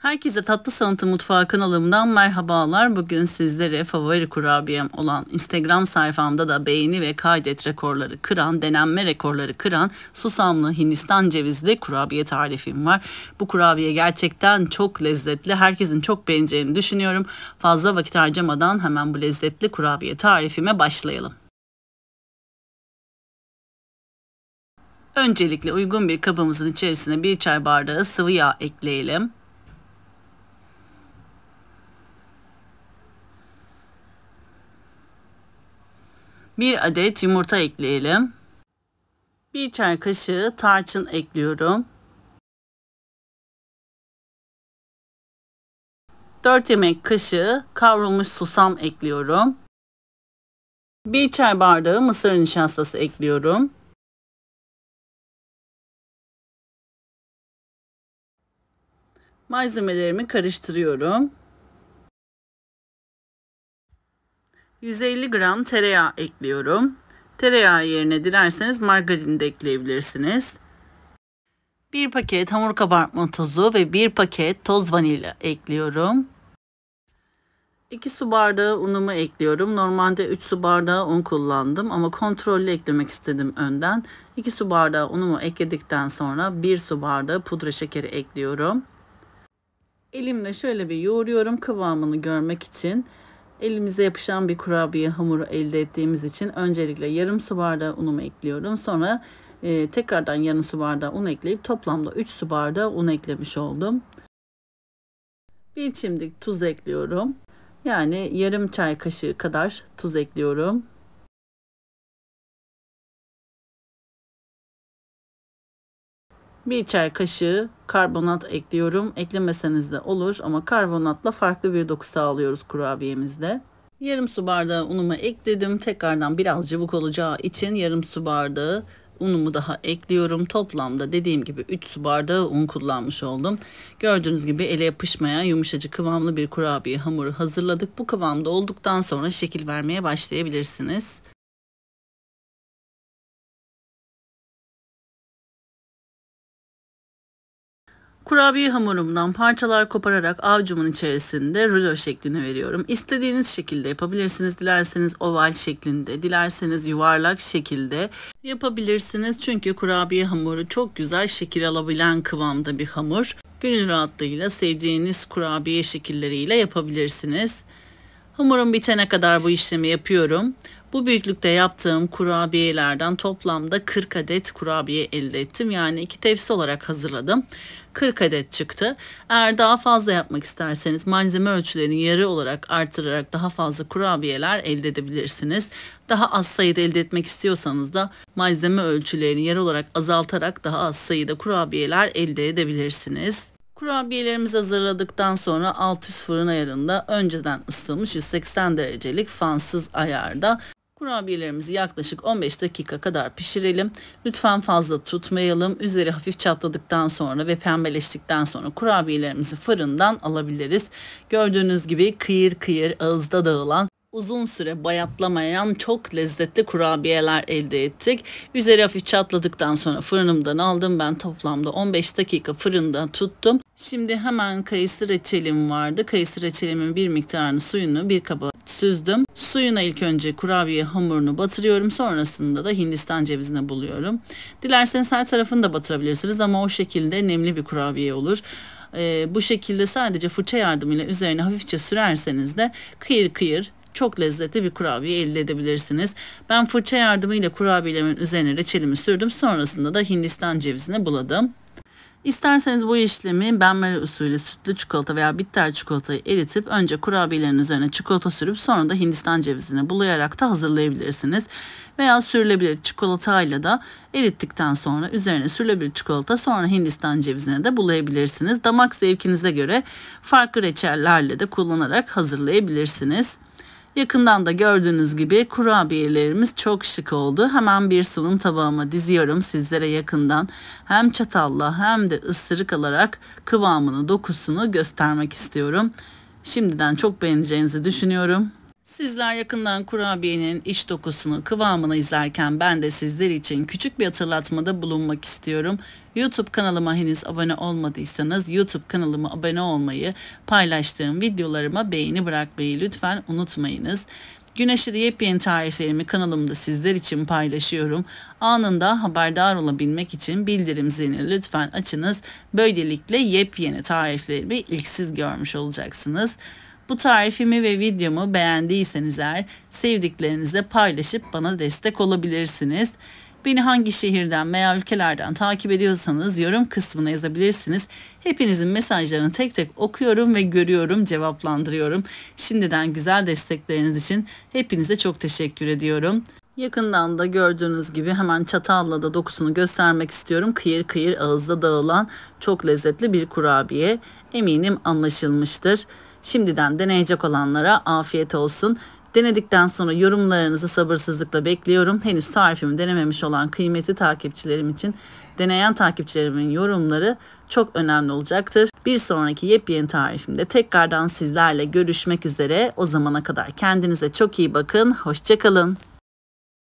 Herkese Tatlı Sanatı Mutfağı kanalımdan merhabalar. Bugün sizlere favori kurabiyem olan Instagram sayfamda da beğeni ve kaydet rekorları kıran, denenme rekorları kıran susamlı Hindistan cevizli kurabiye tarifim var. Bu kurabiye gerçekten çok lezzetli. Herkesin çok beğeneceğini düşünüyorum. Fazla vakit harcamadan hemen bu lezzetli kurabiye tarifime başlayalım. Öncelikle uygun bir kabımızın içerisine 1 çay bardağı sıvı yağ ekleyelim. Bir adet yumurta ekleyelim. 1 çay kaşığı tarçın ekliyorum. 4 yemek kaşığı kavrulmuş susam ekliyorum. 1 çay bardağı mısır nişastası ekliyorum. Malzemelerimi karıştırıyorum. 150 gram tereyağı ekliyorum. Tereyağı yerine dilerseniz margarin de ekleyebilirsiniz. 1 paket hamur kabartma tozu ve 1 paket toz vanilya ekliyorum. 2 su bardağı unumu ekliyorum. Normalde 3 su bardağı un kullandım ama kontrollü eklemek istedim önden. 2 su bardağı unumu ekledikten sonra 1 su bardağı pudra şekeri ekliyorum. Elimle şöyle bir yoğuruyorum kıvamını görmek için. Elimize yapışan bir kurabiye hamuru elde ettiğimiz için öncelikle yarım su bardağı unumu ekliyorum. Sonra tekrardan yarım su bardağı un ekleyip toplamda 3 su bardağı un eklemiş oldum. Bir çimdik tuz ekliyorum. Yani yarım çay kaşığı kadar tuz ekliyorum. Bir çay kaşığı karbonat ekliyorum. Eklemeseniz de olur ama karbonatla farklı bir doku sağlıyoruz kurabiyemizde. Yarım su bardağı unumu ekledim. Tekrardan biraz cıvık olacağı için yarım su bardağı unumu daha ekliyorum. Toplamda dediğim gibi 3 su bardağı un kullanmış oldum. Gördüğünüz gibi ele yapışmayan yumuşacık kıvamlı bir kurabiye hamuru hazırladık. Bu kıvamda olduktan sonra şekil vermeye başlayabilirsiniz. Kurabiye hamurumdan parçalar kopararak avucumun içerisinde rulo şeklini veriyorum. İstediğiniz şekilde yapabilirsiniz. Dilerseniz oval şeklinde, dilerseniz yuvarlak şekilde yapabilirsiniz. Çünkü kurabiye hamuru çok güzel şekil alabilen kıvamda bir hamur. Gönül rahatlığıyla sevdiğiniz kurabiye şekilleriyle yapabilirsiniz. Hamurum bitene kadar bu işlemi yapıyorum. Bu büyüklükte yaptığım kurabiyelerden toplamda 40 adet kurabiye elde ettim. Yani 2 tepsi olarak hazırladım. 40 adet çıktı. Eğer daha fazla yapmak isterseniz malzeme ölçülerini yarı olarak artırarak daha fazla kurabiyeler elde edebilirsiniz. Daha az sayıda elde etmek istiyorsanız da malzeme ölçülerini yarı olarak azaltarak daha az sayıda kurabiyeler elde edebilirsiniz. Kurabiyelerimizi hazırladıktan sonra alt üst fırın ayarında önceden ısıtılmış 180 derecelik fansız ayarda kurabiyelerimizi yaklaşık 15 dakika kadar pişirelim. Lütfen fazla tutmayalım. Üzeri hafif çatladıktan sonra ve pembeleştikten sonra kurabiyelerimizi fırından alabiliriz. Gördüğünüz gibi kıyır kıyır ağızda dağılan, uzun süre bayatlamayan çok lezzetli kurabiyeler elde ettik. Üzeri hafif çatladıktan sonra fırınımdan aldım. Ben toplamda 15 dakika fırında tuttum. Şimdi hemen kayısı reçelim vardı. Kayısı reçelimin bir miktarını suyunu bir kaba süzdüm. Suyuna ilk önce kurabiye hamurunu batırıyorum. Sonrasında da Hindistan cevizine buluyorum. Dilerseniz her tarafını da batırabilirsiniz ama o şekilde nemli bir kurabiye olur. Bu şekilde sadece fırça yardımıyla üzerine hafifçe sürerseniz de kıyır kıyır çok lezzetli bir kurabiye elde edebilirsiniz. Ben fırça yardımıyla kurabiyelerimin üzerine reçelimi sürdüm. Sonrasında da Hindistan cevizine buladım. İsterseniz bu işlemi benmari usulü sütlü çikolata veya bitter çikolatayı eritip önce kurabiyelerin üzerine çikolata sürüp sonra da Hindistan cevizine bulayarak da hazırlayabilirsiniz. Veya sürülebilir çikolatayla da erittikten sonra üzerine sürülebilir çikolata sonra Hindistan cevizine de bulayabilirsiniz. Damak zevkinize göre farklı reçellerle de kullanarak hazırlayabilirsiniz. Yakından da gördüğünüz gibi kurabiyelerimiz çok şık oldu. Hemen bir sunum tabağıma diziyorum sizlere yakından. Hem çatalla hem de ısırık alarak kıvamını, dokusunu göstermek istiyorum. Şimdiden çok beğeneceğinizi düşünüyorum. Sizler yakından kurabiyenin iç dokusunu, kıvamını izlerken ben de sizler için küçük bir hatırlatmada bulunmak istiyorum. YouTube kanalıma henüz abone olmadıysanız YouTube kanalıma abone olmayı, paylaştığım videolarıma beğeni bırakmayı lütfen unutmayınız. Gün aşırı yepyeni tariflerimi kanalımda sizler için paylaşıyorum. Anında haberdar olabilmek için bildirim zilini lütfen açınız. Böylelikle yepyeni tariflerimi ilk siz görmüş olacaksınız. Bu tarifimi ve videomu beğendiyseniz eğer sevdiklerinizle paylaşıp bana destek olabilirsiniz. Beni hangi şehirden veya ülkelerden takip ediyorsanız yorum kısmına yazabilirsiniz. Hepinizin mesajlarını tek tek okuyorum ve görüyorum, cevaplandırıyorum. Şimdiden güzel destekleriniz için hepinize çok teşekkür ediyorum. Yakından da gördüğünüz gibi hemen çatalla da dokusunu göstermek istiyorum. Kıyır kıyır ağızda dağılan çok lezzetli bir kurabiye. Eminim anlaşılmıştır. Şimdiden deneyecek olanlara afiyet olsun. Denedikten sonra yorumlarınızı sabırsızlıkla bekliyorum. Henüz tarifimi denememiş olan kıymetli takipçilerim için deneyen takipçilerimin yorumları çok önemli olacaktır. Bir sonraki yepyeni tarifimde tekrardan sizlerle görüşmek üzere. O zamana kadar kendinize çok iyi bakın. Hoşça kalın.